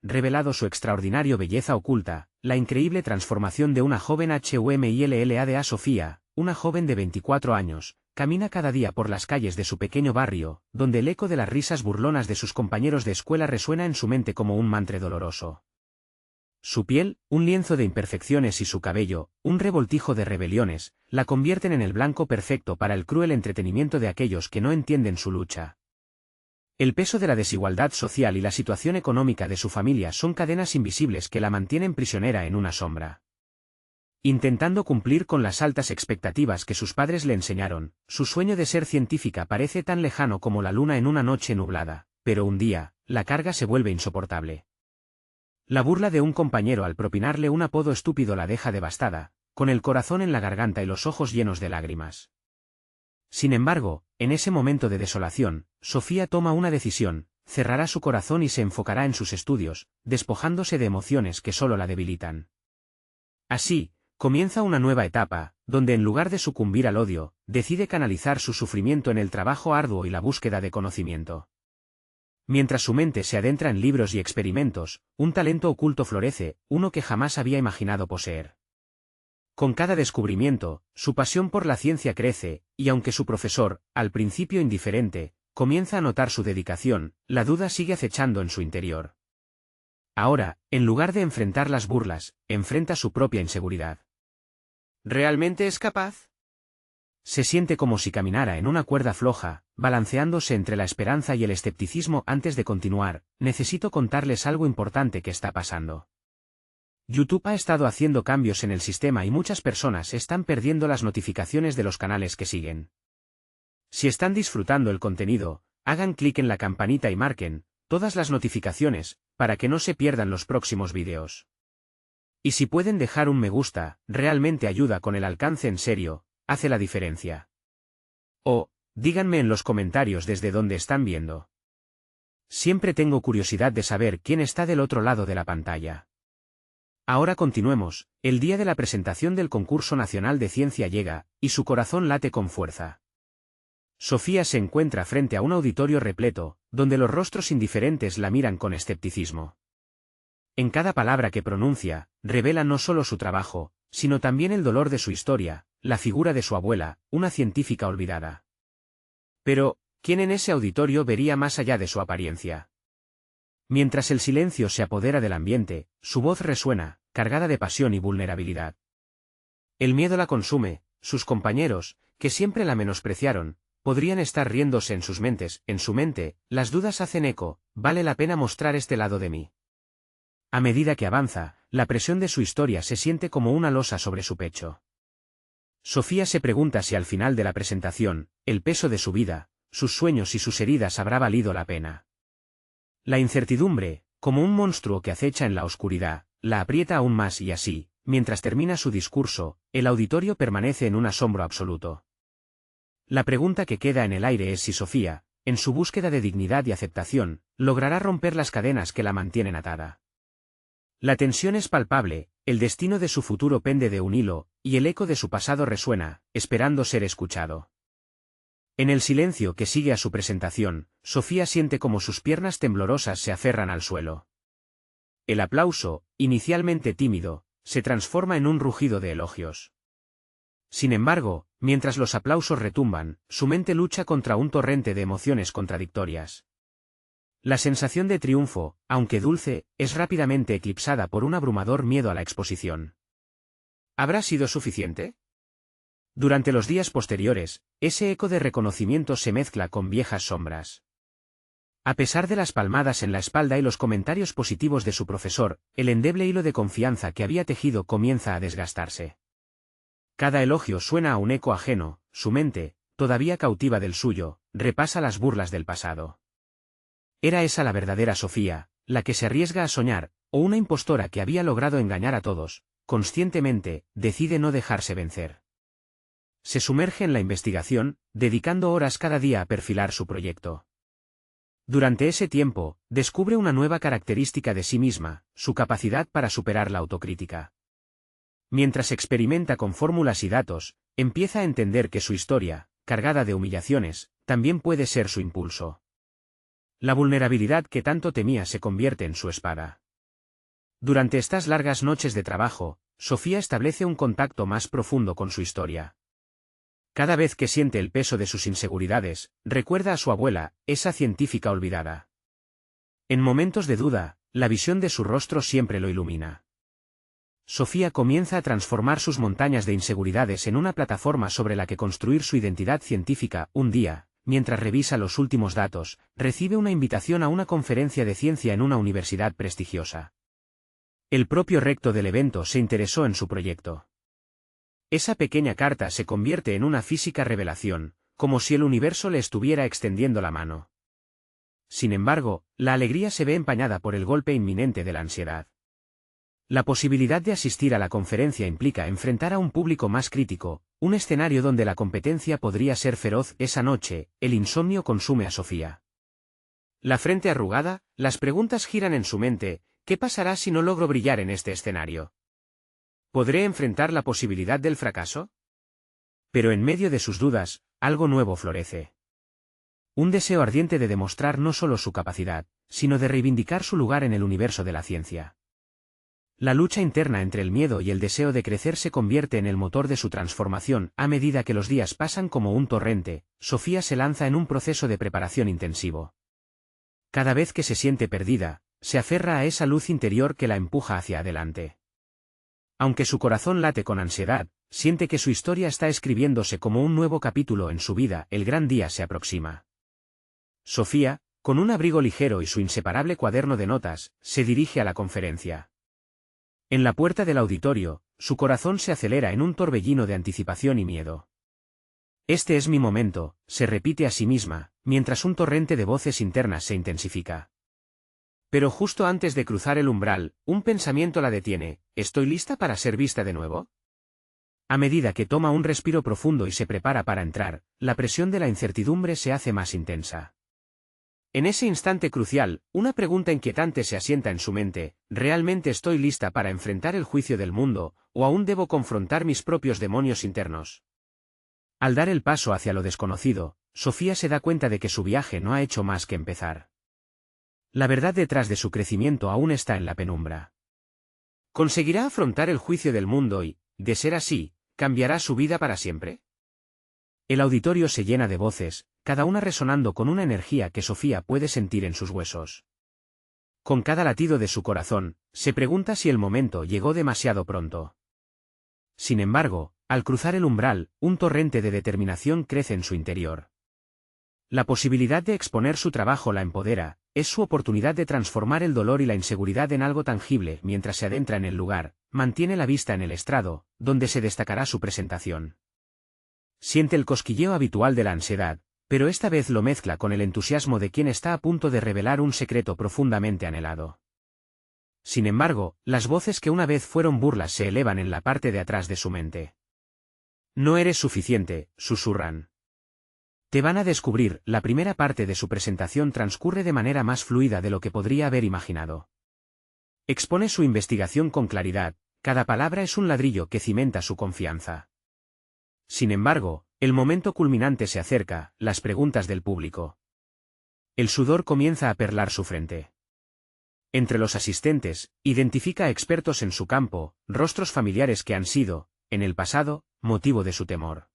revelado su extraordinario belleza oculta, la increíble transformación de una joven HUMILLADA. Sofía, una joven de 24 años, camina cada día por las calles de su pequeño barrio, donde el eco de las risas burlonas de sus compañeros de escuela resuena en su mente como un mantra doloroso. Su piel, un lienzo de imperfecciones y su cabello, un revoltijo de rebeliones, la convierten en el blanco perfecto para el cruel entretenimiento de aquellos que no entienden su lucha. El peso de la desigualdad social y la situación económica de su familia son cadenas invisibles que la mantienen prisionera en una sombra. Intentando cumplir con las altas expectativas que sus padres le enseñaron, su sueño de ser científica parece tan lejano como la luna en una noche nublada, pero un día, la carga se vuelve insoportable. La burla de un compañero al propinarle un apodo estúpido la deja devastada, con el corazón en la garganta y los ojos llenos de lágrimas. Sin embargo, en ese momento de desolación, Sofía toma una decisión: cerrará su corazón y se enfocará en sus estudios, despojándose de emociones que solo la debilitan. Así, comienza una nueva etapa, donde en lugar de sucumbir al odio, decide canalizar su sufrimiento en el trabajo arduo y la búsqueda de conocimiento. Mientras su mente se adentra en libros y experimentos, un talento oculto florece, uno que jamás había imaginado poseer. Con cada descubrimiento, su pasión por la ciencia crece, y aunque su profesor, al principio indiferente, comienza a notar su dedicación, la duda sigue acechando en su interior. Ahora, en lugar de enfrentar las burlas, enfrenta su propia inseguridad. ¿Realmente es capaz? Se siente como si caminara en una cuerda floja, balanceándose entre la esperanza y el escepticismo. Antes de continuar, necesito contarles algo importante que está pasando. YouTube ha estado haciendo cambios en el sistema y muchas personas están perdiendo las notificaciones de los canales que siguen. Si están disfrutando el contenido, hagan clic en la campanita y marquen todas las notificaciones, para que no se pierdan los próximos vídeos. Y si pueden dejar un me gusta, realmente ayuda con el alcance. En serio, hace la diferencia. O, díganme en los comentarios desde dónde están viendo. Siempre tengo curiosidad de saber quién está del otro lado de la pantalla. Ahora continuemos. El día de la presentación del Concurso Nacional de Ciencia llega, y su corazón late con fuerza. Sofía se encuentra frente a un auditorio repleto, donde los rostros indiferentes la miran con escepticismo. En cada palabra que pronuncia, revela no solo su trabajo, sino también el dolor de su historia, la figura de su abuela, una científica olvidada. Pero, ¿quién en ese auditorio vería más allá de su apariencia? Mientras el silencio se apodera del ambiente, su voz resuena, cargada de pasión y vulnerabilidad. El miedo la consume, sus compañeros, que siempre la menospreciaron, podrían estar riéndose en sus mentes. En su mente, las dudas hacen eco: ¿vale la pena mostrar este lado de mí? A medida que avanza, la presión de su historia se siente como una losa sobre su pecho. Sofía se pregunta si al final de la presentación, el peso de su vida, sus sueños y sus heridas habrá valido la pena. La incertidumbre, como un monstruo que acecha en la oscuridad, la aprieta aún más y así, mientras termina su discurso, el auditorio permanece en un asombro absoluto. La pregunta que queda en el aire es si Sofía, en su búsqueda de dignidad y aceptación, logrará romper las cadenas que la mantienen atada. La tensión es palpable, el destino de su futuro pende de un hilo, y el eco de su pasado resuena, esperando ser escuchado. En el silencio que sigue a su presentación, Sofía siente como sus piernas temblorosas se aferran al suelo. El aplauso, inicialmente tímido, se transforma en un rugido de elogios. Sin embargo, mientras los aplausos retumban, su mente lucha contra un torrente de emociones contradictorias. La sensación de triunfo, aunque dulce, es rápidamente eclipsada por un abrumador miedo a la exposición. ¿Habrá sido suficiente? Durante los días posteriores, ese eco de reconocimiento se mezcla con viejas sombras. A pesar de las palmadas en la espalda y los comentarios positivos de su profesor, el endeble hilo de confianza que había tejido comienza a desgastarse. Cada elogio suena a un eco ajeno, su mente, todavía cautiva del suyo, repasa las burlas del pasado. ¿Era esa la verdadera Sofía, la que se arriesga a soñar, o una impostora que había logrado engañar a todos? Conscientemente, decide no dejarse vencer. Se sumerge en la investigación, dedicando horas cada día a perfilar su proyecto. Durante ese tiempo, descubre una nueva característica de sí misma: su capacidad para superar la autocrítica. Mientras experimenta con fórmulas y datos, empieza a entender que su historia, cargada de humillaciones, también puede ser su impulso. La vulnerabilidad que tanto temía se convierte en su espada. Durante estas largas noches de trabajo, Sofía establece un contacto más profundo con su historia. Cada vez que siente el peso de sus inseguridades, recuerda a su abuela, esa científica olvidada. En momentos de duda, la visión de su rostro siempre lo ilumina. Sofía comienza a transformar sus montañas de inseguridades en una plataforma sobre la que construir su identidad científica. Un día, mientras revisa los últimos datos, recibe una invitación a una conferencia de ciencia en una universidad prestigiosa. El propio rector del evento se interesó en su proyecto. Esa pequeña carta se convierte en una física revelación, como si el universo le estuviera extendiendo la mano. Sin embargo, la alegría se ve empañada por el golpe inminente de la ansiedad. La posibilidad de asistir a la conferencia implica enfrentar a un público más crítico, un escenario donde la competencia podría ser feroz. Esa noche, el insomnio consume a Sofía. La frente arrugada, las preguntas giran en su mente: ¿qué pasará si no logro brillar en este escenario? ¿Podré enfrentar la posibilidad del fracaso? Pero en medio de sus dudas, algo nuevo florece. Un deseo ardiente de demostrar no solo su capacidad, sino de reivindicar su lugar en el universo de la ciencia. La lucha interna entre el miedo y el deseo de crecer se convierte en el motor de su transformación. A medida que los días pasan como un torrente, Sofía se lanza en un proceso de preparación intensivo. Cada vez que se siente perdida, se aferra a esa luz interior que la empuja hacia adelante. Aunque su corazón late con ansiedad, siente que su historia está escribiéndose como un nuevo capítulo en su vida. El gran día se aproxima. Sofía, con un abrigo ligero y su inseparable cuaderno de notas, se dirige a la conferencia. En la puerta del auditorio, su corazón se acelera en un torbellino de anticipación y miedo. Este es mi momento, se repite a sí misma, mientras un torrente de voces internas se intensifica. Pero justo antes de cruzar el umbral, un pensamiento la detiene: ¿estoy lista para ser vista de nuevo? A medida que toma un respiro profundo y se prepara para entrar, la presión de la incertidumbre se hace más intensa. En ese instante crucial, una pregunta inquietante se asienta en su mente: ¿realmente estoy lista para enfrentar el juicio del mundo, o aún debo confrontar mis propios demonios internos? Al dar el paso hacia lo desconocido, Sofía se da cuenta de que su viaje no ha hecho más que empezar. La verdad detrás de su crecimiento aún está en la penumbra. ¿Conseguirá afrontar el juicio del mundo y, de ser así, cambiará su vida para siempre? El auditorio se llena de voces, cada una resonando con una energía que Sofía puede sentir en sus huesos. Con cada latido de su corazón, se pregunta si el momento llegó demasiado pronto. Sin embargo, al cruzar el umbral, un torrente de determinación crece en su interior. La posibilidad de exponer su trabajo la empodera, es su oportunidad de transformar el dolor y la inseguridad en algo tangible. Mientras se adentra en el lugar, mantiene la vista en el estrado, donde se destacará su presentación. Siente el cosquilleo habitual de la ansiedad, pero esta vez lo mezcla con el entusiasmo de quien está a punto de revelar un secreto profundamente anhelado. Sin embargo, las voces que una vez fueron burlas se elevan en la parte de atrás de su mente. No eres suficiente, susurran. Te van a descubrir. La primera parte de su presentación transcurre de manera más fluida de lo que podría haber imaginado. Expone su investigación con claridad, cada palabra es un ladrillo que cimenta su confianza. Sin embargo, el momento culminante se acerca: las preguntas del público. El sudor comienza a perlar su frente. Entre los asistentes, identifica a expertos en su campo, rostros familiares que han sido, en el pasado, motivo de su temor.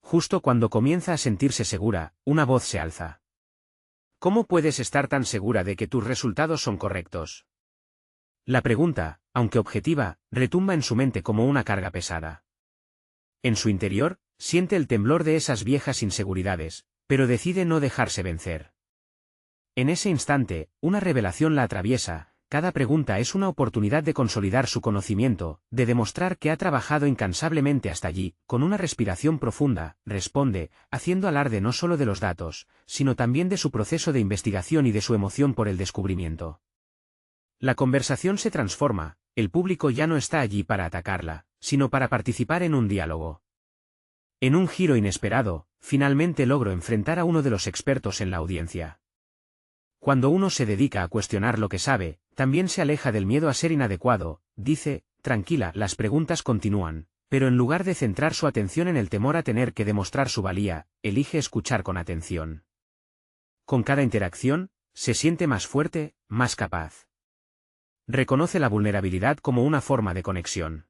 Justo cuando comienza a sentirse segura, una voz se alza. ¿Cómo puedes estar tan segura de que tus resultados son correctos? La pregunta, aunque objetiva, retumba en su mente como una carga pesada. En su interior, siente el temblor de esas viejas inseguridades, pero decide no dejarse vencer. En ese instante, una revelación la atraviesa: cada pregunta es una oportunidad de consolidar su conocimiento, de demostrar que ha trabajado incansablemente hasta allí. Con una respiración profunda, responde, haciendo alarde no solo de los datos, sino también de su proceso de investigación y de su emoción por el descubrimiento. La conversación se transforma, el público ya no está allí para atacarla, sino para participar en un diálogo. En un giro inesperado, finalmente logro enfrentar a uno de los expertos en la audiencia. Cuando uno se dedica a cuestionar lo que sabe, también se aleja del miedo a ser inadecuado, dice: tranquila. Las preguntas continúan, pero en lugar de centrar su atención en el temor a tener que demostrar su valía, elige escuchar con atención. Con cada interacción, se siente más fuerte, más capaz. Reconoce la vulnerabilidad como una forma de conexión.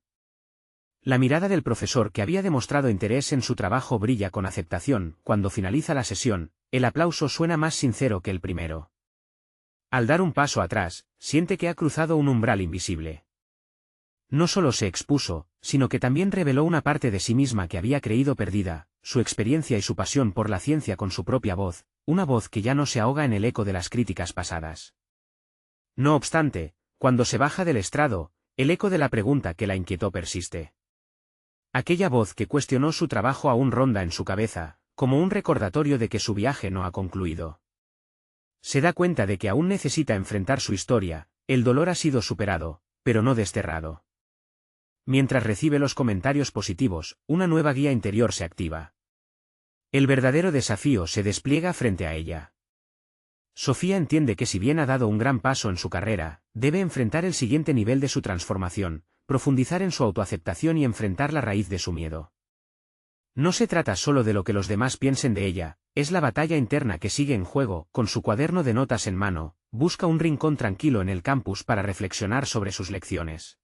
La mirada del profesor, que había demostrado interés en su trabajo, brilla con aceptación. Cuando finaliza la sesión, el aplauso suena más sincero que el primero. Al dar un paso atrás, siente que ha cruzado un umbral invisible. No solo se expuso, sino que también reveló una parte de sí misma que había creído perdida, su experiencia y su pasión por la ciencia con su propia voz, una voz que ya no se ahoga en el eco de las críticas pasadas. No obstante, cuando se baja del estrado, el eco de la pregunta que la inquietó persiste. Aquella voz que cuestionó su trabajo aún ronda en su cabeza, como un recordatorio de que su viaje no ha concluido. Se da cuenta de que aún necesita enfrentar su historia, el dolor ha sido superado, pero no desterrado. Mientras recibe los comentarios positivos, una nueva guía interior se activa. El verdadero desafío se despliega frente a ella. Sofía entiende que si bien ha dado un gran paso en su carrera, debe enfrentar el siguiente nivel de su transformación, profundizar en su autoaceptación y enfrentar la raíz de su miedo. No se trata solo de lo que los demás piensen de ella, es la batalla interna que sigue en juego. Con su cuaderno de notas en mano, busca un rincón tranquilo en el campus para reflexionar sobre sus lecciones.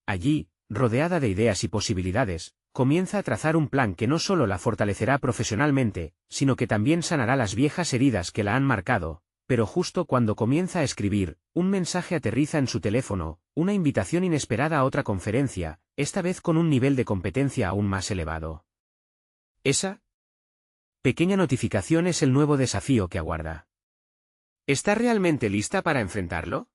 Allí, rodeada de ideas y posibilidades, comienza a trazar un plan que no solo la fortalecerá profesionalmente, sino que también sanará las viejas heridas que la han marcado. Pero justo cuando comienza a escribir, un mensaje aterriza en su teléfono, una invitación inesperada a otra conferencia, esta vez con un nivel de competencia aún más elevado. Esa pequeña notificación es el nuevo desafío que aguarda. ¿Está realmente lista para enfrentarlo?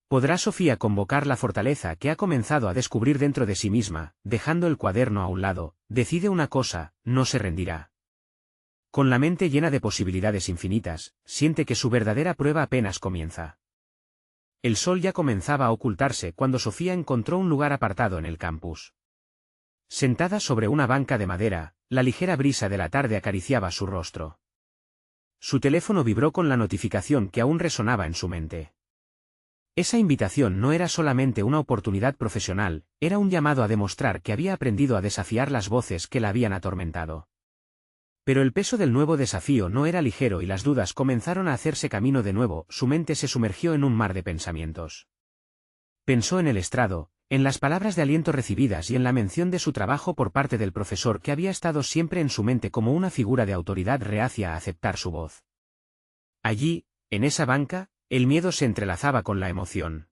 ¿Podrá Sofía convocar la fortaleza que ha comenzado a descubrir dentro de sí misma? Dejando el cuaderno a un lado, decide una cosa: no se rendirá. Con la mente llena de posibilidades infinitas, siente que su verdadera prueba apenas comienza. El sol ya comenzaba a ocultarse cuando Sofía encontró un lugar apartado en el campus. Sentada sobre una banca de madera, la ligera brisa de la tarde acariciaba su rostro. Su teléfono vibró con la notificación que aún resonaba en su mente. Esa invitación no era solamente una oportunidad profesional, era un llamado a demostrar que había aprendido a desafiar las voces que la habían atormentado. Pero el peso del nuevo desafío no era ligero y las dudas comenzaron a hacerse camino de nuevo. Su mente se sumergió en un mar de pensamientos. Pensó en el estrado, en las palabras de aliento recibidas y en la mención de su trabajo por parte del profesor, que había estado siempre en su mente como una figura de autoridad reacia a aceptar su voz. Allí, en esa banca, el miedo se entrelazaba con la emoción.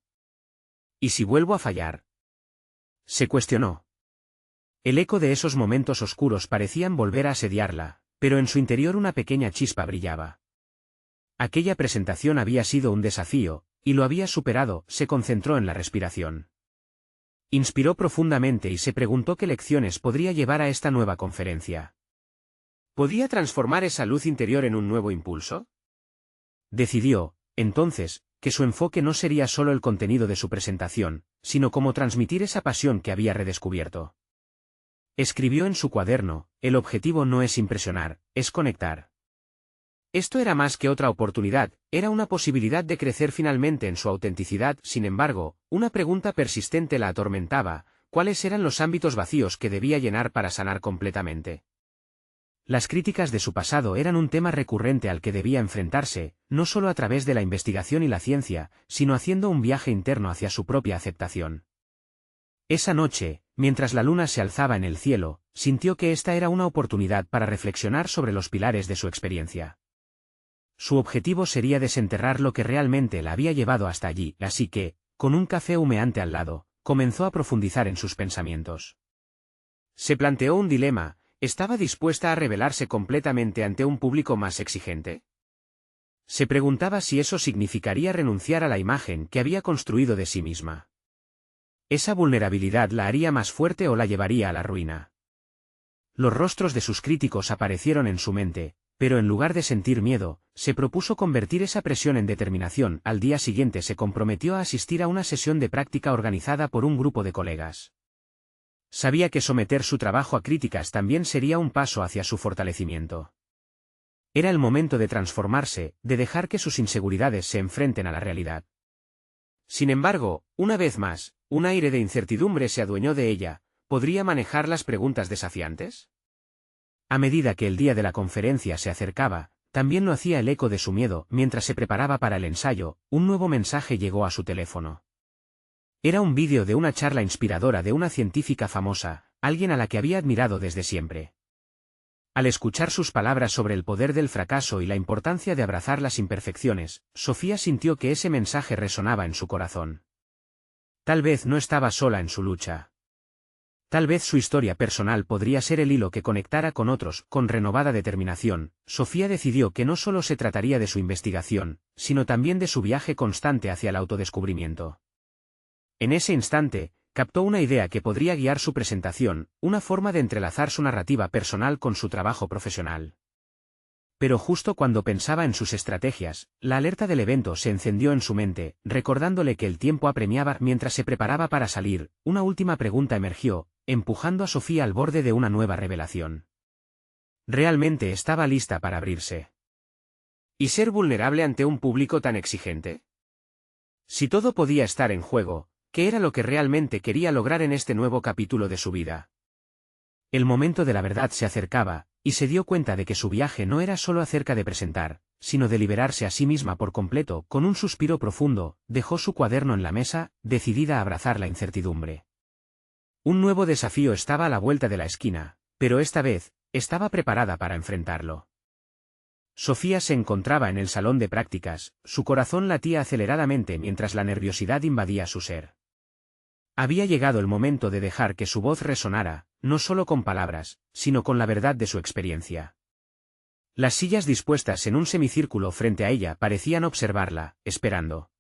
¿Y si vuelvo a fallar?, se cuestionó. El eco de esos momentos oscuros parecían volver a asediarla, pero en su interior una pequeña chispa brillaba. Aquella presentación había sido un desafío, y lo había superado. Se concentró en la respiración. Inspiró profundamente y se preguntó qué lecciones podría llevar a esta nueva conferencia. ¿Podía transformar esa luz interior en un nuevo impulso? Decidió, entonces, que su enfoque no sería solo el contenido de su presentación, sino cómo transmitir esa pasión que había redescubierto. Escribió en su cuaderno: el objetivo no es impresionar, es conectar. Esto era más que otra oportunidad, era una posibilidad de crecer finalmente en su autenticidad. Sin embargo, una pregunta persistente la atormentaba: ¿cuáles eran los ámbitos vacíos que debía llenar para sanar completamente? Las críticas de su pasado eran un tema recurrente al que debía enfrentarse, no solo a través de la investigación y la ciencia, sino haciendo un viaje interno hacia su propia aceptación. Esa noche, mientras la luna se alzaba en el cielo, sintió que esta era una oportunidad para reflexionar sobre los pilares de su experiencia. Su objetivo sería desenterrar lo que realmente la había llevado hasta allí, así que, con un café humeante al lado, comenzó a profundizar en sus pensamientos. Se planteó un dilema: ¿estaba dispuesta a revelarse completamente ante un público más exigente? Se preguntaba si eso significaría renunciar a la imagen que había construido de sí misma. ¿Esa vulnerabilidad la haría más fuerte o la llevaría a la ruina? Los rostros de sus críticos aparecieron en su mente, pero en lugar de sentir miedo, se propuso convertir esa presión en determinación. Al día siguiente se comprometió a asistir a una sesión de práctica organizada por un grupo de colegas. Sabía que someter su trabajo a críticas también sería un paso hacia su fortalecimiento. Era el momento de transformarse, de dejar que sus inseguridades se enfrenten a la realidad. Sin embargo, una vez más, un aire de incertidumbre se adueñó de ella. ¿Podría manejar las preguntas desafiantes? A medida que el día de la conferencia se acercaba, también lo hacía el eco de su miedo. Mientras se preparaba para el ensayo, un nuevo mensaje llegó a su teléfono. Era un vídeo de una charla inspiradora de una científica famosa, alguien a la que había admirado desde siempre. Al escuchar sus palabras sobre el poder del fracaso y la importancia de abrazar las imperfecciones, Sofía sintió que ese mensaje resonaba en su corazón. Tal vez no estaba sola en su lucha. Tal vez su historia personal podría ser el hilo que conectara con otros. Con renovada determinación, Sofía decidió que no solo se trataría de su investigación, sino también de su viaje constante hacia el autodescubrimiento. En ese instante, captó una idea que podría guiar su presentación, una forma de entrelazar su narrativa personal con su trabajo profesional. Pero justo cuando pensaba en sus estrategias, la alerta del evento se encendió en su mente, recordándole que el tiempo apremiaba. Mientras se preparaba para salir, una última pregunta emergió, empujando a Sofía al borde de una nueva revelación. ¿Realmente estaba lista para abrirse? ¿Y ser vulnerable ante un público tan exigente? Si todo podía estar en juego, ¿qué era lo que realmente quería lograr en este nuevo capítulo de su vida? El momento de la verdad se acercaba, y se dio cuenta de que su viaje no era solo acerca de presentar, sino de liberarse a sí misma por completo. Con un suspiro profundo, dejó su cuaderno en la mesa, decidida a abrazar la incertidumbre. Un nuevo desafío estaba a la vuelta de la esquina, pero esta vez, estaba preparada para enfrentarlo. Sofía se encontraba en el salón de prácticas, su corazón latía aceleradamente mientras la nerviosidad invadía su ser. Había llegado el momento de dejar que su voz resonara, no solo con palabras, sino con la verdad de su experiencia. Las sillas dispuestas en un semicírculo frente a ella parecían observarla, esperando.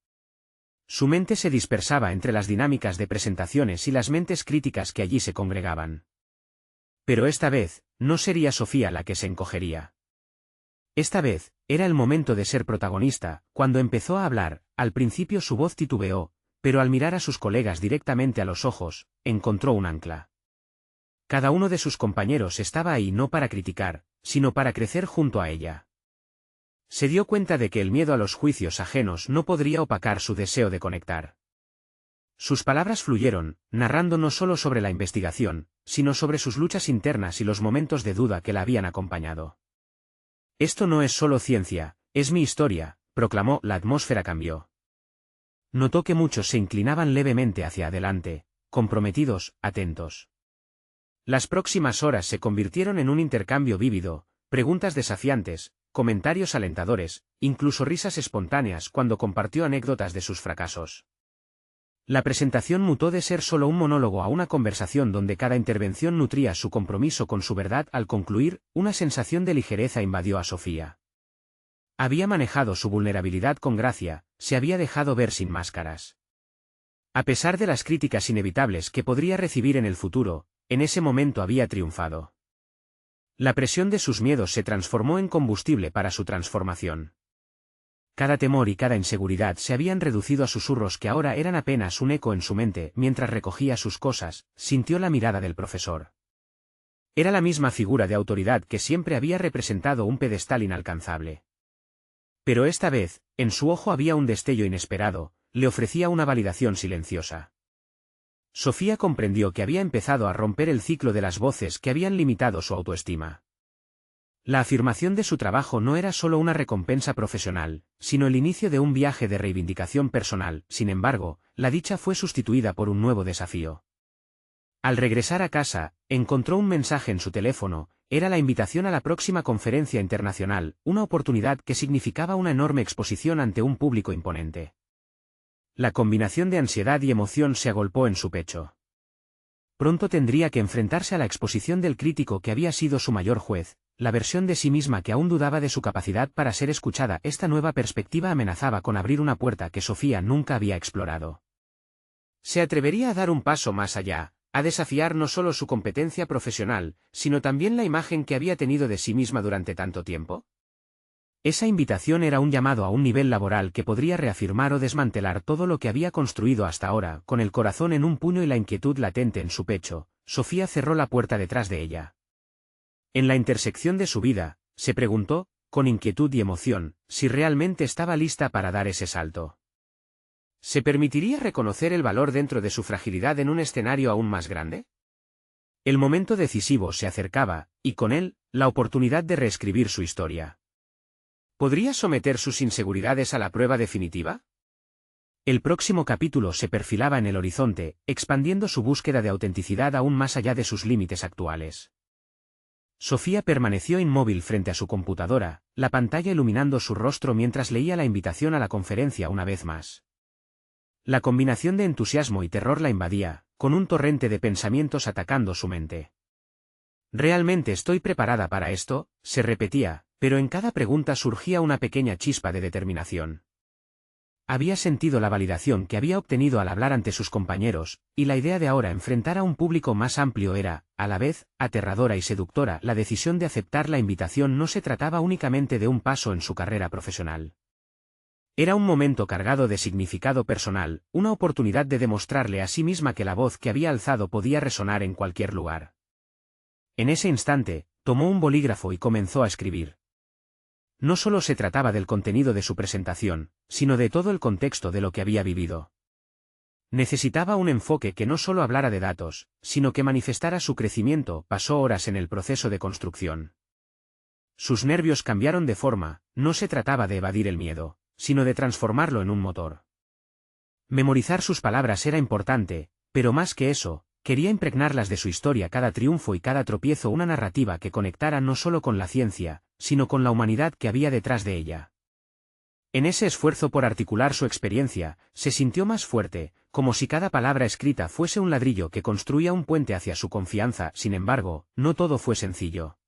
Su mente se dispersaba entre las dinámicas de presentaciones y las mentes críticas que allí se congregaban. Pero esta vez, no sería Sofía la que se encogería. Esta vez, era el momento de ser protagonista. Cuando empezó a hablar, al principio su voz titubeó, pero al mirar a sus colegas directamente a los ojos, encontró un ancla. Cada uno de sus compañeros estaba ahí no para criticar, sino para crecer junto a ella. Se dio cuenta de que el miedo a los juicios ajenos no podría opacar su deseo de conectar. Sus palabras fluyeron, narrando no solo sobre la investigación, sino sobre sus luchas internas y los momentos de duda que la habían acompañado. Esto no es solo ciencia, es mi historia, proclamó. La atmósfera cambió. Notó que muchos se inclinaban levemente hacia adelante, comprometidos, atentos. Las próximas horas se convirtieron en un intercambio vívido, preguntas desafiantes, comentarios alentadores, incluso risas espontáneas cuando compartió anécdotas de sus fracasos. La presentación mutó de ser solo un monólogo a una conversación donde cada intervención nutría su compromiso con su verdad. Al concluir, una sensación de ligereza invadió a Sofía. Había manejado su vulnerabilidad con gracia, se había dejado ver sin máscaras. A pesar de las críticas inevitables que podría recibir en el futuro, en ese momento había triunfado. La presión de sus miedos se transformó en combustible para su transformación. Cada temor y cada inseguridad se habían reducido a susurros que ahora eran apenas un eco en su mente. Mientras recogía sus cosas, sintió la mirada del profesor. Era la misma figura de autoridad que siempre había representado un pedestal inalcanzable. Pero esta vez, en su ojo había un destello inesperado, le ofrecía una validación silenciosa. Sofía comprendió que había empezado a romper el ciclo de las voces que habían limitado su autoestima. La afirmación de su trabajo no era solo una recompensa profesional, sino el inicio de un viaje de reivindicación personal. Sin embargo, la dicha fue sustituida por un nuevo desafío. Al regresar a casa, encontró un mensaje en su teléfono. Era la invitación a la próxima conferencia internacional, una oportunidad que significaba una enorme exposición ante un público imponente. La combinación de ansiedad y emoción se agolpó en su pecho. Pronto tendría que enfrentarse a la exposición del crítico que había sido su mayor juez, la versión de sí misma que aún dudaba de su capacidad para ser escuchada. Esta nueva perspectiva amenazaba con abrir una puerta que Sofía nunca había explorado. ¿Se atrevería a dar un paso más allá, a desafiar no solo su competencia profesional, sino también la imagen que había tenido de sí misma durante tanto tiempo? Esa invitación era un llamado a un nivel laboral que podría reafirmar o desmantelar todo lo que había construido hasta ahora. Con el corazón en un puño y la inquietud latente en su pecho, Sofía cerró la puerta detrás de ella. En la intersección de su vida, se preguntó, con inquietud y emoción, si realmente estaba lista para dar ese salto. ¿Se permitiría reconocer el valor dentro de su fragilidad en un escenario aún más grande? El momento decisivo se acercaba, y con él, la oportunidad de reescribir su historia. ¿Podría someter sus inseguridades a la prueba definitiva? El próximo capítulo se perfilaba en el horizonte, expandiendo su búsqueda de autenticidad aún más allá de sus límites actuales. Sofía permaneció inmóvil frente a su computadora, la pantalla iluminando su rostro mientras leía la invitación a la conferencia una vez más. La combinación de entusiasmo y terror la invadía, con un torrente de pensamientos atacando su mente. ¿Realmente estoy preparada para esto?, se repetía, pero en cada pregunta surgía una pequeña chispa de determinación. Había sentido la validación que había obtenido al hablar ante sus compañeros, y la idea de ahora enfrentar a un público más amplio era, a la vez, aterradora y seductora. La decisión de aceptar la invitación no se trataba únicamente de un paso en su carrera profesional. Era un momento cargado de significado personal, una oportunidad de demostrarle a sí misma que la voz que había alzado podía resonar en cualquier lugar. En ese instante, tomó un bolígrafo y comenzó a escribir. No solo se trataba del contenido de su presentación, sino de todo el contexto de lo que había vivido. Necesitaba un enfoque que no solo hablara de datos, sino que manifestara su crecimiento. Pasó horas en el proceso de construcción. Sus nervios cambiaron de forma, no se trataba de evadir el miedo, sino de transformarlo en un motor. Memorizar sus palabras era importante, pero más que eso, quería impregnarlas de su historia, cada triunfo y cada tropiezo, una narrativa que conectara no solo con la ciencia, sino con la humanidad que había detrás de ella. En ese esfuerzo por articular su experiencia, se sintió más fuerte, como si cada palabra escrita fuese un ladrillo que construía un puente hacia su confianza. Sin embargo, no todo fue sencillo.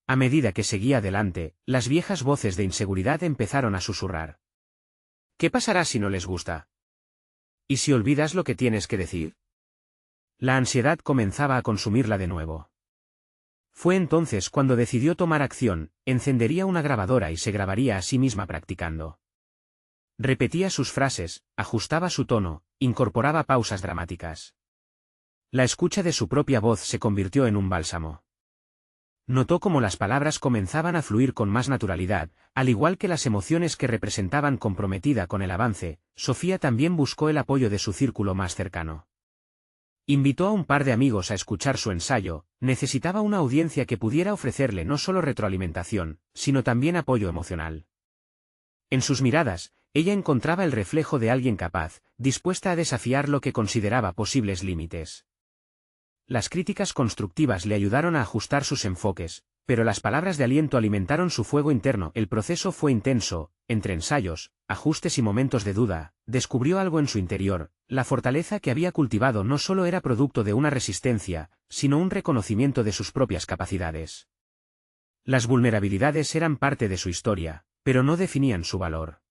A medida que seguía adelante, las viejas voces de inseguridad empezaron a susurrar. ¿Qué pasará si no les gusta? ¿Y si olvidas lo que tienes que decir? La ansiedad comenzaba a consumirla de nuevo. Fue entonces cuando decidió tomar acción, encendería una grabadora y se grabaría a sí misma practicando. Repetía sus frases, ajustaba su tono, incorporaba pausas dramáticas. La escucha de su propia voz se convirtió en un bálsamo. Notó cómo las palabras comenzaban a fluir con más naturalidad, al igual que las emociones que representaban. Comprometida con el avance, Sofía también buscó el apoyo de su círculo más cercano. Invitó a un par de amigos a escuchar su ensayo. Necesitaba una audiencia que pudiera ofrecerle no solo retroalimentación, sino también apoyo emocional. En sus miradas, ella encontraba el reflejo de alguien capaz, dispuesta a desafiar lo que consideraba posibles límites. Las críticas constructivas le ayudaron a ajustar sus enfoques, pero las palabras de aliento alimentaron su fuego interno. El proceso fue intenso, entre ensayos, ajustes y momentos de duda, descubrió algo en su interior. La fortaleza que había cultivado no solo era producto de una resistencia, sino un reconocimiento de sus propias capacidades. Las vulnerabilidades eran parte de su historia, pero no definían su valor.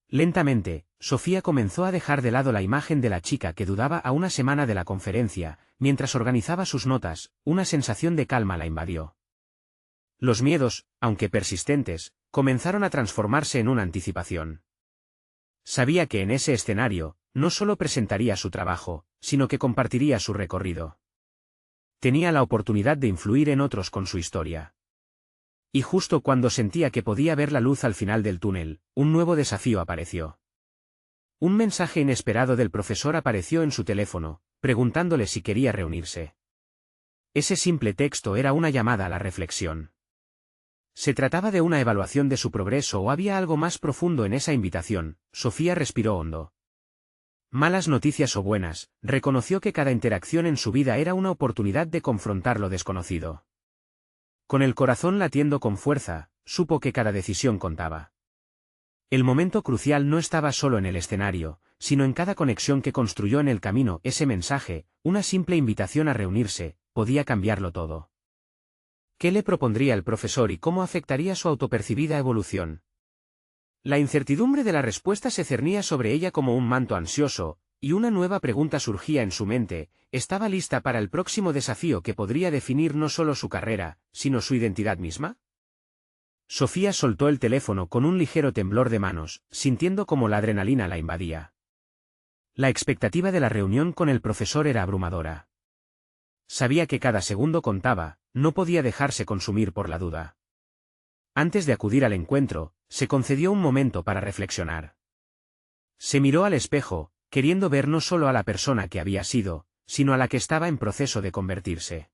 Lentamente, Sofía comenzó a dejar de lado la imagen de la chica que dudaba. A una semana de la conferencia, mientras organizaba sus notas, una sensación de calma la invadió. Los miedos, aunque persistentes, comenzaron a transformarse en una anticipación. Sabía que en ese escenario, no solo presentaría su trabajo, sino que compartiría su recorrido. Tenía la oportunidad de influir en otros con su historia. Y justo cuando sentía que podía ver la luz al final del túnel, un nuevo desafío apareció. Un mensaje inesperado del profesor apareció en su teléfono, preguntándole si quería reunirse. Ese simple texto era una llamada a la reflexión. ¿Se trataba de una evaluación de su progreso o había algo más profundo en esa invitación? Sofía respiró hondo. Malas noticias o buenas, reconoció que cada interacción en su vida era una oportunidad de confrontar lo desconocido. Con el corazón latiendo con fuerza, supo que cada decisión contaba. El momento crucial no estaba solo en el escenario, sino en cada conexión que construyó en el camino. Ese mensaje, una simple invitación a reunirse, podía cambiarlo todo. ¿Qué le propondría el profesor y cómo afectaría su autopercibida evolución? La incertidumbre de la respuesta se cernía sobre ella como un manto ansioso, y una nueva pregunta surgía en su mente. ¿Estaba lista para el próximo desafío que podría definir no solo su carrera, sino su identidad misma? Sofía soltó el teléfono con un ligero temblor de manos, sintiendo como la adrenalina la invadía. La expectativa de la reunión con el profesor era abrumadora. Sabía que cada segundo contaba, no podía dejarse consumir por la duda. Antes de acudir al encuentro, se concedió un momento para reflexionar. Se miró al espejo, queriendo ver no solo a la persona que había sido, sino a la que estaba en proceso de convertirse.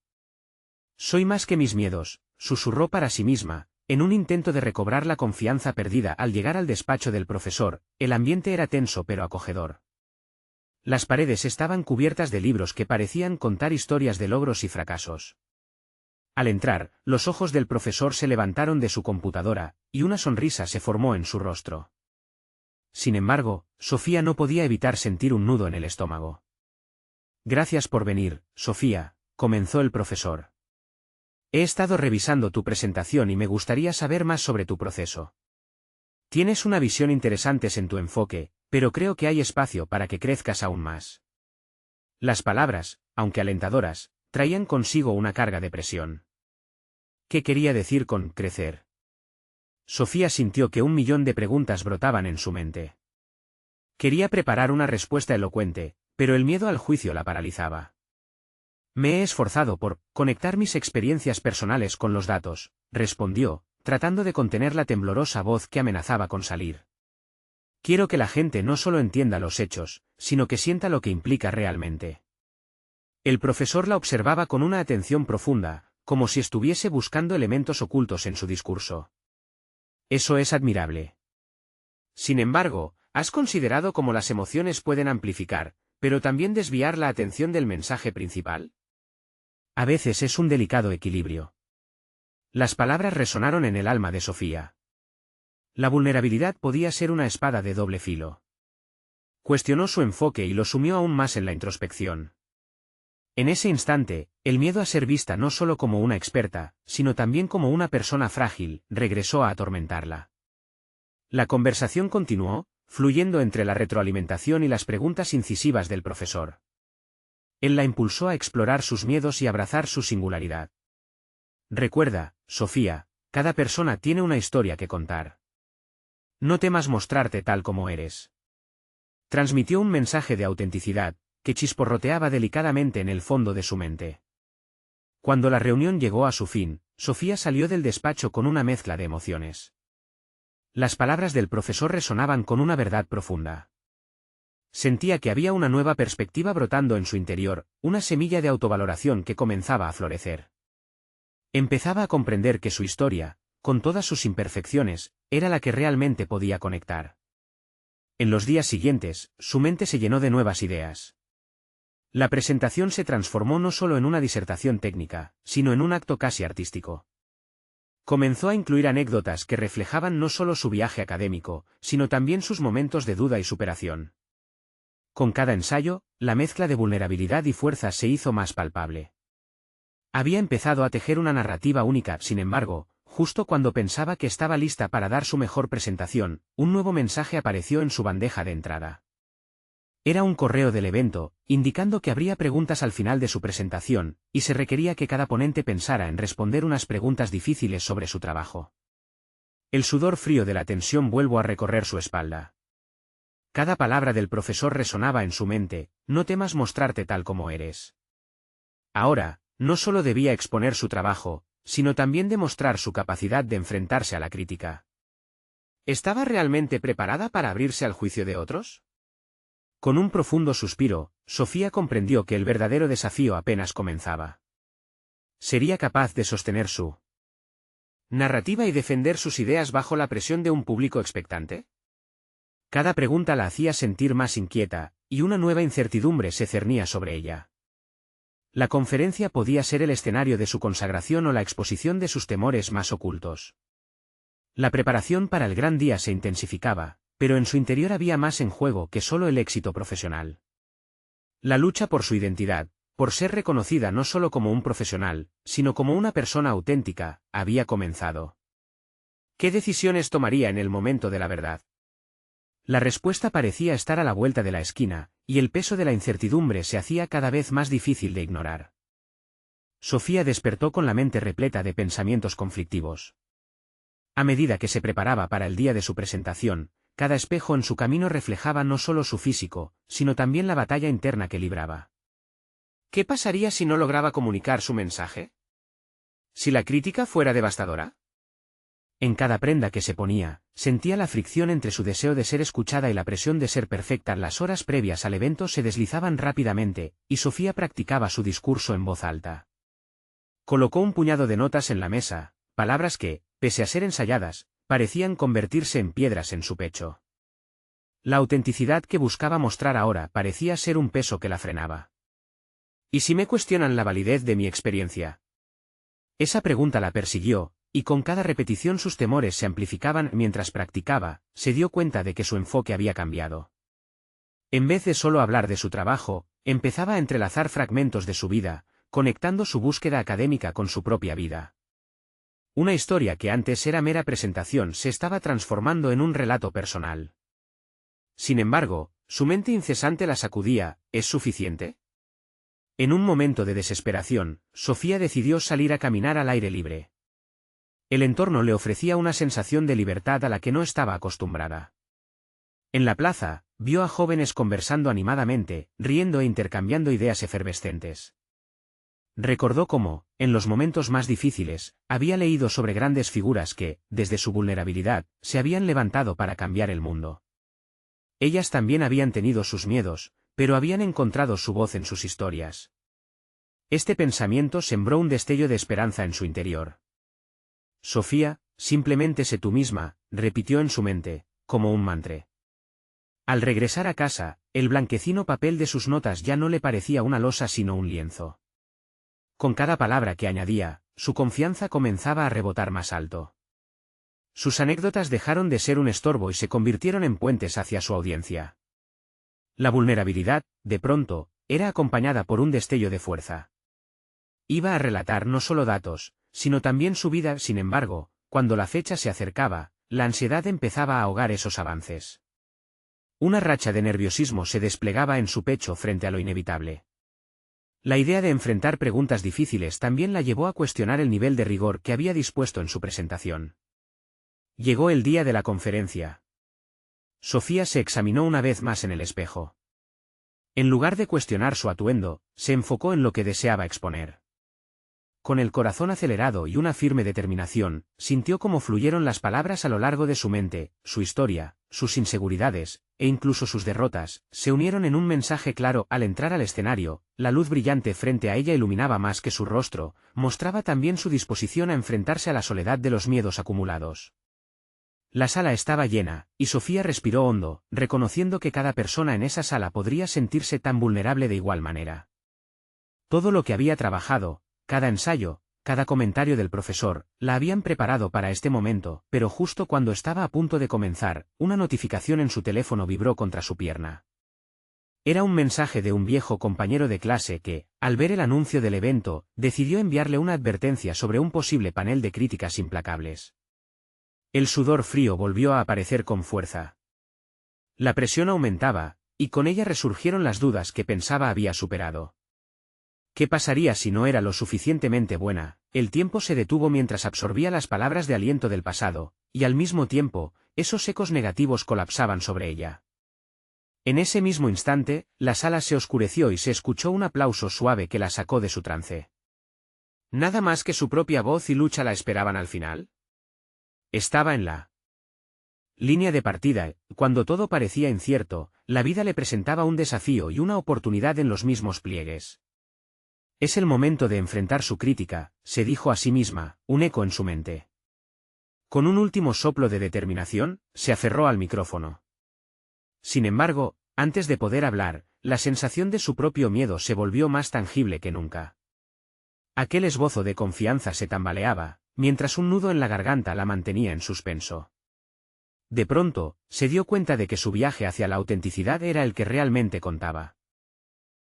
Soy más que mis miedos, susurró para sí misma, En un intento de recobrar la confianza perdida al llegar al despacho del profesor, el ambiente era tenso pero acogedor. Las paredes estaban cubiertas de libros que parecían contar historias de logros y fracasos. Al entrar, los ojos del profesor se levantaron de su computadora, y una sonrisa se formó en su rostro. Sin embargo, Sofía no podía evitar sentir un nudo en el estómago. Gracias por venir, Sofía, comenzó el profesor. He estado revisando tu presentación y me gustaría saber más sobre tu proceso. Tienes una visión interesante en tu enfoque, pero creo que hay espacio para que crezcas aún más. Las palabras, aunque alentadoras, traían consigo una carga de presión. ¿Qué quería decir con crecer? Sofía sintió que 1.000.000 de preguntas brotaban en su mente. Quería preparar una respuesta elocuente, pero el miedo al juicio la paralizaba. Me he esforzado por conectar mis experiencias personales con los datos, respondió, tratando de contener la temblorosa voz que amenazaba con salir. Quiero que la gente no solo entienda los hechos, sino que sienta lo que implica realmente. El profesor la observaba con una atención profunda, como si estuviese buscando elementos ocultos en su discurso. Eso es admirable. Sin embargo, has considerado cómo las emociones pueden amplificar, pero también desviar la atención del mensaje principal. A veces es un delicado equilibrio. Las palabras resonaron en el alma de Sofía. La vulnerabilidad podía ser una espada de doble filo. Cuestionó su enfoque y lo sumió aún más en la introspección. En ese instante, el miedo a ser vista no solo como una experta, sino también como una persona frágil, regresó a atormentarla. La conversación continuó, fluyendo entre la retroalimentación y las preguntas incisivas del profesor. Él la impulsó a explorar sus miedos y abrazar su singularidad. Recuerda, Sofía, cada persona tiene una historia que contar. No temas mostrarte tal como eres. Transmitió un mensaje de autenticidad, que chisporroteaba delicadamente en el fondo de su mente. Cuando la reunión llegó a su fin, Sofía salió del despacho con una mezcla de emociones. Las palabras del profesor resonaban con una verdad profunda. Sentía que había una nueva perspectiva brotando en su interior, una semilla de autovaloración que comenzaba a florecer. Empezaba a comprender que su historia, con todas sus imperfecciones, era la que realmente podía conectar. En los días siguientes, su mente se llenó de nuevas ideas. La presentación se transformó no solo en una disertación técnica, sino en un acto casi artístico. Comenzó a incluir anécdotas que reflejaban no solo su viaje académico, sino también sus momentos de duda y superación. Con cada ensayo, la mezcla de vulnerabilidad y fuerza se hizo más palpable. Había empezado a tejer una narrativa única, sin embargo, justo cuando pensaba que estaba lista para dar su mejor presentación, un nuevo mensaje apareció en su bandeja de entrada. Era un correo del evento, indicando que habría preguntas al final de su presentación, y se requería que cada ponente pensara en responder unas preguntas difíciles sobre su trabajo. El sudor frío de la tensión vuelvo a recorrer su espalda. Cada palabra del profesor resonaba en su mente, no temas mostrarte tal como eres. Ahora, no solo debía exponer su trabajo, sino también demostrar su capacidad de enfrentarse a la crítica. ¿Estaba realmente preparada para abrirse al juicio de otros? Con un profundo suspiro, Sofía comprendió que el verdadero desafío apenas comenzaba. ¿Sería capaz de sostener su narrativa y defender sus ideas bajo la presión de un público expectante? Cada pregunta la hacía sentir más inquieta, y una nueva incertidumbre se cernía sobre ella. La conferencia podía ser el escenario de su consagración o la exposición de sus temores más ocultos. La preparación para el gran día se intensificaba, pero en su interior había más en juego que solo el éxito profesional. La lucha por su identidad, por ser reconocida no solo como un profesional, sino como una persona auténtica, había comenzado. ¿Qué decisiones tomaría en el momento de la verdad? La respuesta parecía estar a la vuelta de la esquina, y el peso de la incertidumbre se hacía cada vez más difícil de ignorar. Sofía despertó con la mente repleta de pensamientos conflictivos. A medida que se preparaba para el día de su presentación, cada espejo en su camino reflejaba no solo su físico, sino también la batalla interna que libraba. ¿Qué pasaría si no lograba comunicar su mensaje? ¿Si la crítica fuera devastadora? En cada prenda que se ponía, sentía la fricción entre su deseo de ser escuchada y la presión de ser perfecta. Las horas previas al evento se deslizaban rápidamente, y Sofía practicaba su discurso en voz alta. Colocó un puñado de notas en la mesa, palabras que, pese a ser ensayadas, parecían convertirse en piedras en su pecho. La autenticidad que buscaba mostrar ahora parecía ser un peso que la frenaba. ¿Y si me cuestionan la validez de mi experiencia? Esa pregunta la persiguió, y con cada repetición sus temores se amplificaban. Mientras practicaba, se dio cuenta de que su enfoque había cambiado. En vez de solo hablar de su trabajo, empezaba a entrelazar fragmentos de su vida, conectando su búsqueda académica con su propia vida. Una historia que antes era mera presentación se estaba transformando en un relato personal. Sin embargo, su mente incesante la sacudía. ¿Es suficiente? En un momento de desesperación, Sofía decidió salir a caminar al aire libre. El entorno le ofrecía una sensación de libertad a la que no estaba acostumbrada. En la plaza, vio a jóvenes conversando animadamente, riendo e intercambiando ideas efervescentes. Recordó cómo, en los momentos más difíciles, había leído sobre grandes figuras que, desde su vulnerabilidad, se habían levantado para cambiar el mundo. Ellas también habían tenido sus miedos, pero habían encontrado su voz en sus historias. Este pensamiento sembró un destello de esperanza en su interior. Sofía, simplemente sé tú misma, repitió en su mente, como un mantra. Al regresar a casa, el blanquecino papel de sus notas ya no le parecía una losa sino un lienzo. Con cada palabra que añadía, su confianza comenzaba a rebotar más alto. Sus anécdotas dejaron de ser un estorbo y se convirtieron en puentes hacia su audiencia. La vulnerabilidad, de pronto, era acompañada por un destello de fuerza. Iba a relatar no solo datos, sino también su vida. Sin embargo, cuando la fecha se acercaba, la ansiedad empezaba a ahogar esos avances. Una racha de nerviosismo se desplegaba en su pecho frente a lo inevitable. La idea de enfrentar preguntas difíciles también la llevó a cuestionar el nivel de rigor que había dispuesto en su presentación. Llegó el día de la conferencia. Sofía se examinó una vez más en el espejo. En lugar de cuestionar su atuendo, se enfocó en lo que deseaba exponer. Con el corazón acelerado y una firme determinación, sintió cómo fluyeron las palabras a lo largo de su mente. Su historia, sus inseguridades, e incluso sus derrotas, se unieron en un mensaje claro. Al entrar al escenario, la luz brillante frente a ella iluminaba más que su rostro, mostraba también su disposición a enfrentarse a la soledad de los miedos acumulados. La sala estaba llena, y Sofía respiró hondo, reconociendo que cada persona en esa sala podría sentirse tan vulnerable de igual manera. Todo lo que había trabajado, cada ensayo, cada comentario del profesor, la habían preparado para este momento, pero justo cuando estaba a punto de comenzar, una notificación en su teléfono vibró contra su pierna. Era un mensaje de un viejo compañero de clase que, al ver el anuncio del evento, decidió enviarle una advertencia sobre un posible panel de críticas implacables. El sudor frío volvió a aparecer con fuerza. La presión aumentaba, y con ella resurgieron las dudas que pensaba había superado. ¿Qué pasaría si no era lo suficientemente buena? El tiempo se detuvo mientras absorbía las palabras de aliento del pasado, y al mismo tiempo, esos ecos negativos colapsaban sobre ella. En ese mismo instante, la sala se oscureció y se escuchó un aplauso suave que la sacó de su trance. ¿Nada más que su propia voz y lucha la esperaban al final? Estaba en la línea de partida. Cuando todo parecía incierto, la vida le presentaba un desafío y una oportunidad en los mismos pliegues. Es el momento de enfrentar su crítica, se dijo a sí misma, un eco en su mente. Con un último soplo de determinación, se aferró al micrófono. Sin embargo, antes de poder hablar, la sensación de su propio miedo se volvió más tangible que nunca. Aquel esbozo de confianza se tambaleaba, mientras un nudo en la garganta la mantenía en suspenso. De pronto, se dio cuenta de que su viaje hacia la autenticidad era el que realmente contaba.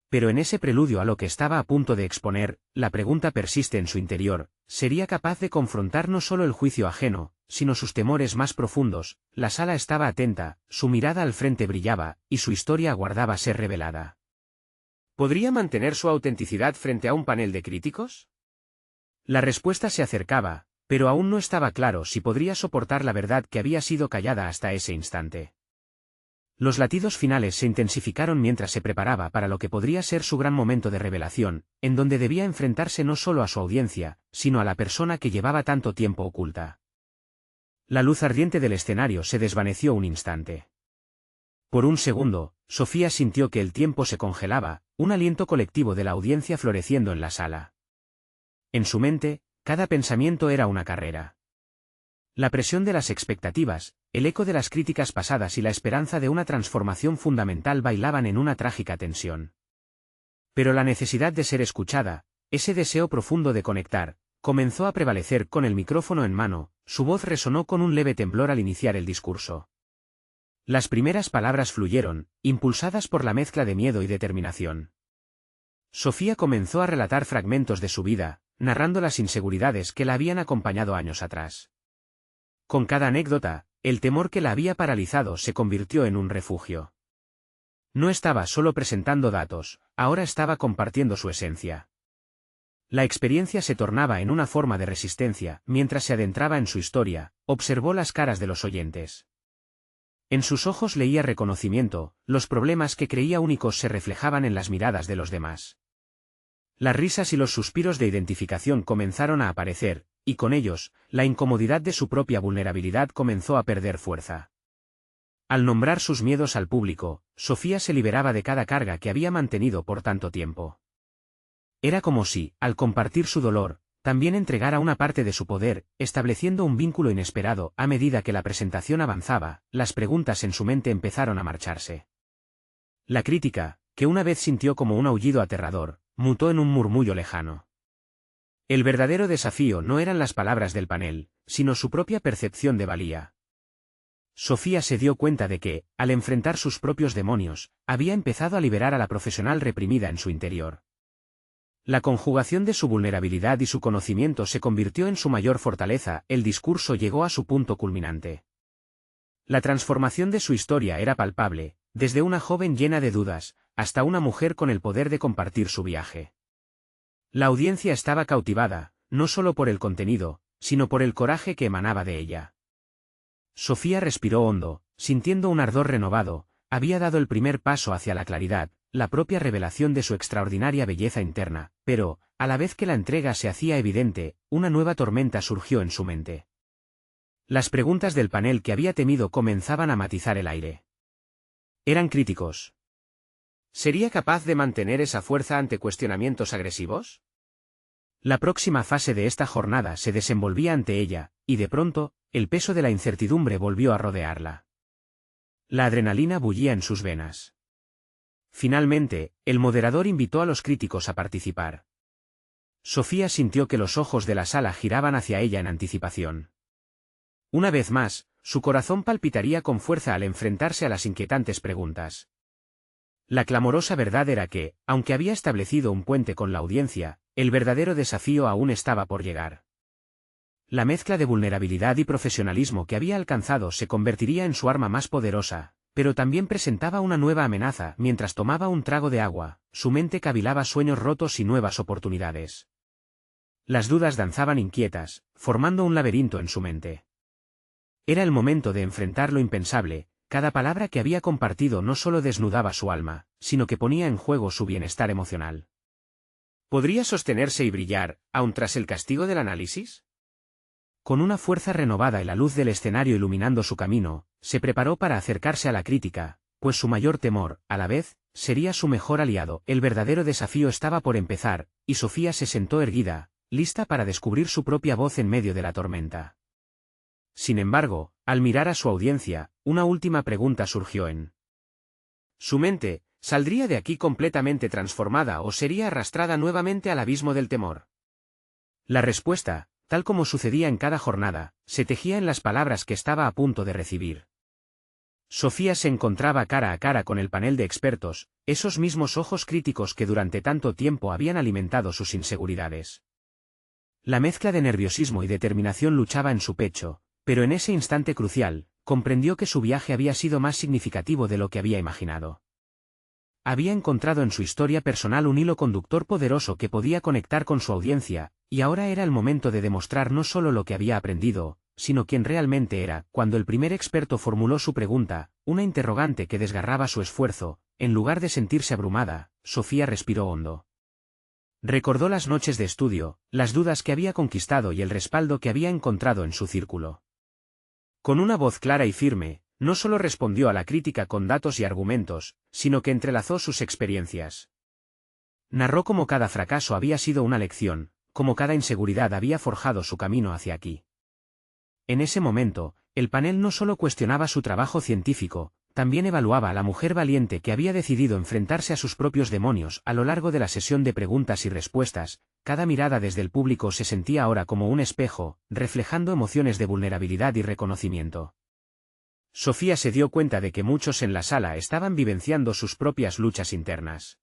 Pero en ese preludio a lo que estaba a punto de exponer, la pregunta persiste en su interior: ¿sería capaz de confrontar no solo el juicio ajeno, sino sus temores más profundos? La sala estaba atenta, su mirada al frente brillaba, y su historia aguardaba ser revelada. ¿Podría mantener su autenticidad frente a un panel de críticos? La respuesta se acercaba, pero aún no estaba claro si podría soportar la verdad que había sido callada hasta ese instante. Los latidos finales se intensificaron mientras se preparaba para lo que podría ser su gran momento de revelación, en donde debía enfrentarse no solo a su audiencia, sino a la persona que llevaba tanto tiempo oculta. La luz ardiente del escenario se desvaneció un instante. Por un segundo, Sofía sintió que el tiempo se congelaba, un aliento colectivo de la audiencia floreciendo en la sala. En su mente, cada pensamiento era una carrera. La presión de las expectativas, el eco de las críticas pasadas y la esperanza de una transformación fundamental bailaban en una trágica tensión. Pero la necesidad de ser escuchada, ese deseo profundo de conectar, comenzó a prevalecer. Con el micrófono en mano, su voz resonó con un leve temblor al iniciar el discurso. Las primeras palabras fluyeron, impulsadas por la mezcla de miedo y determinación. Sofía comenzó a relatar fragmentos de su vida, narrando las inseguridades que la habían acompañado años atrás. Con cada anécdota, el temor que la había paralizado se convirtió en un refugio. No estaba solo presentando datos, ahora estaba compartiendo su esencia. La experiencia se tornaba en una forma de resistencia. Mientras se adentraba en su historia, observó las caras de los oyentes. En sus ojos leía reconocimiento, los problemas que creía únicos se reflejaban en las miradas de los demás. Las risas y los suspiros de identificación comenzaron a aparecer, y con ellos, la incomodidad de su propia vulnerabilidad comenzó a perder fuerza. Al nombrar sus miedos al público, Sofía se liberaba de cada carga que había mantenido por tanto tiempo. Era como si, al compartir su dolor, también entregara una parte de su poder, estableciendo un vínculo inesperado. A medida que la presentación avanzaba, las preguntas en su mente empezaron a marcharse. La crítica, que una vez sintió como un aullido aterrador, mutó en un murmullo lejano. El verdadero desafío no eran las palabras del panel, sino su propia percepción de valía. Sofía se dio cuenta de que, al enfrentar sus propios demonios, había empezado a liberar a la profesional reprimida en su interior. La conjugación de su vulnerabilidad y su conocimiento se convirtió en su mayor fortaleza. El discurso llegó a su punto culminante. La transformación de su historia era palpable, desde una joven llena de dudas, hasta una mujer con el poder de compartir su viaje. La audiencia estaba cautivada, no solo por el contenido, sino por el coraje que emanaba de ella. Sofía respiró hondo, sintiendo un ardor renovado. Había dado el primer paso hacia la claridad, la propia revelación de su extraordinaria belleza interna, pero, a la vez que la entrega se hacía evidente, una nueva tormenta surgió en su mente. Las preguntas del panel que había temido comenzaban a matizar el aire. Eran críticos. ¿Sería capaz de mantener esa fuerza ante cuestionamientos agresivos? La próxima fase de esta jornada se desenvolvía ante ella, y de pronto, el peso de la incertidumbre volvió a rodearla. La adrenalina bullía en sus venas. Finalmente, el moderador invitó a los críticos a participar. Sofía sintió que los ojos de la sala giraban hacia ella en anticipación. Una vez más, su corazón palpitaría con fuerza al enfrentarse a las inquietantes preguntas. La clamorosa verdad era que, aunque había establecido un puente con la audiencia, el verdadero desafío aún estaba por llegar. La mezcla de vulnerabilidad y profesionalismo que había alcanzado se convertiría en su arma más poderosa, pero también presentaba una nueva amenaza. Mientras tomaba un trago de agua, su mente cavilaba sueños rotos y nuevas oportunidades. Las dudas danzaban inquietas, formando un laberinto en su mente. Era el momento de enfrentar lo impensable. Cada palabra que había compartido no solo desnudaba su alma, sino que ponía en juego su bienestar emocional. ¿Podría sostenerse y brillar, aun tras el castigo del análisis? Con una fuerza renovada y la luz del escenario iluminando su camino, se preparó para acercarse a la crítica, pues su mayor temor, a la vez, sería su mejor aliado. El verdadero desafío estaba por empezar, y Sofía se sentó erguida, lista para descubrir su propia voz en medio de la tormenta. Sin embargo, al mirar a su audiencia, una última pregunta surgió en su mente: ¿saldría de aquí completamente transformada o sería arrastrada nuevamente al abismo del temor? La respuesta, tal como sucedía en cada jornada, se tejía en las palabras que estaba a punto de recibir. Sofía se encontraba cara a cara con el panel de expertos, esos mismos ojos críticos que durante tanto tiempo habían alimentado sus inseguridades. La mezcla de nerviosismo y determinación luchaba en su pecho, pero en ese instante crucial, comprendió que su viaje había sido más significativo de lo que había imaginado. Había encontrado en su historia personal un hilo conductor poderoso que podía conectar con su audiencia, y ahora era el momento de demostrar no solo lo que había aprendido, sino quién realmente era. Cuando el primer experto formuló su pregunta, una interrogante que desgarraba su esfuerzo, en lugar de sentirse abrumada, Sofía respiró hondo. Recordó las noches de estudio, las dudas que había conquistado y el respaldo que había encontrado en su círculo. Con una voz clara y firme, no solo respondió a la crítica con datos y argumentos, sino que entrelazó sus experiencias. Narró cómo cada fracaso había sido una lección, cómo cada inseguridad había forjado su camino hacia aquí. En ese momento, el panel no solo cuestionaba su trabajo científico, también evaluaba a la mujer valiente que había decidido enfrentarse a sus propios demonios. A lo largo de la sesión de preguntas y respuestas, cada mirada desde el público se sentía ahora como un espejo, reflejando emociones de vulnerabilidad y reconocimiento. Sofía se dio cuenta de que muchos en la sala estaban vivenciando sus propias luchas internas.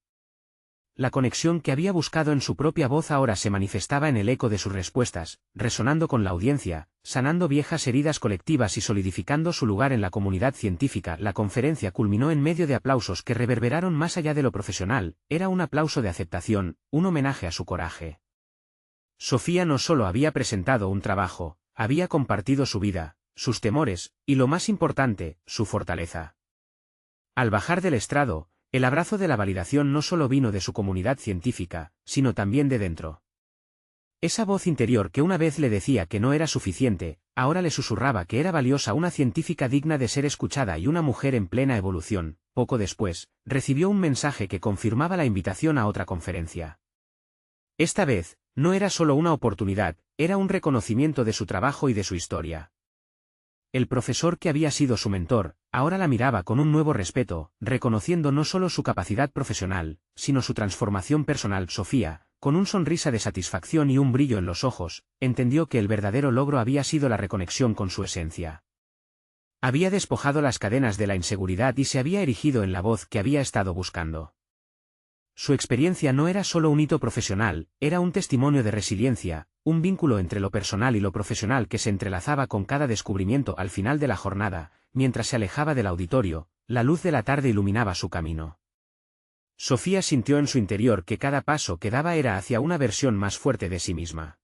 La conexión que había buscado en su propia voz ahora se manifestaba en el eco de sus respuestas, resonando con la audiencia, sanando viejas heridas colectivas y solidificando su lugar en la comunidad científica. La conferencia culminó en medio de aplausos que reverberaron más allá de lo profesional. Era un aplauso de aceptación, un homenaje a su coraje. Sofía no solo había presentado un trabajo, había compartido su vida, sus temores, y lo más importante, su fortaleza. Al bajar del estrado, el abrazo de la validación no solo vino de su comunidad científica, sino también de dentro. Esa voz interior que una vez le decía que no era suficiente, ahora le susurraba que era valiosa, una científica digna de ser escuchada y una mujer en plena evolución. Poco después, recibió un mensaje que confirmaba la invitación a otra conferencia. Esta vez, no era solo una oportunidad, era un reconocimiento de su trabajo y de su historia. El profesor que había sido su mentor, ahora la miraba con un nuevo respeto, reconociendo no solo su capacidad profesional, sino su transformación personal. Sofía, con una sonrisa de satisfacción y un brillo en los ojos, entendió que el verdadero logro había sido la reconexión con su esencia. Había despojado las cadenas de la inseguridad y se había erigido en la voz que había estado buscando. Su experiencia no era solo un hito profesional, era un testimonio de resiliencia, un vínculo entre lo personal y lo profesional que se entrelazaba con cada descubrimiento. Al final de la jornada, mientras se alejaba del auditorio, la luz de la tarde iluminaba su camino. Sofía sintió en su interior que cada paso que daba era hacia una versión más fuerte de sí misma.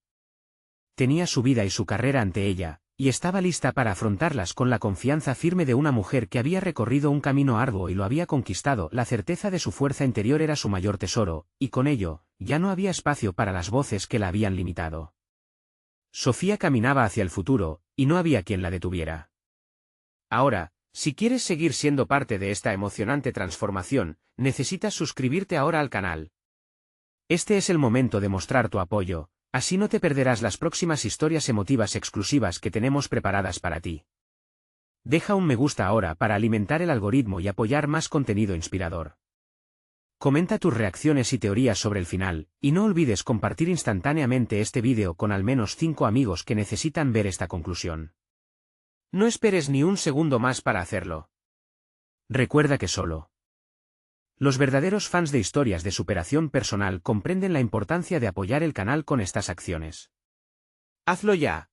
Tenía su vida y su carrera ante ella, y estaba lista para afrontarlas con la confianza firme de una mujer que había recorrido un camino arduo y lo había conquistado. La certeza de su fuerza interior era su mayor tesoro, y con ello, ya no había espacio para las voces que la habían limitado. Sofía caminaba hacia el futuro, y no había quien la detuviera. Ahora, si quieres seguir siendo parte de esta emocionante transformación, necesitas suscribirte ahora al canal. Este es el momento de mostrar tu apoyo. Así no te perderás las próximas historias emotivas exclusivas que tenemos preparadas para ti. Deja un me gusta ahora para alimentar el algoritmo y apoyar más contenido inspirador. Comenta tus reacciones y teorías sobre el final, y no olvides compartir instantáneamente este vídeo con al menos 5 amigos que necesitan ver esta conclusión. No esperes ni un segundo más para hacerlo. Recuerda que solo los verdaderos fans de historias de superación personal comprenden la importancia de apoyar el canal con estas acciones. ¡Hazlo ya!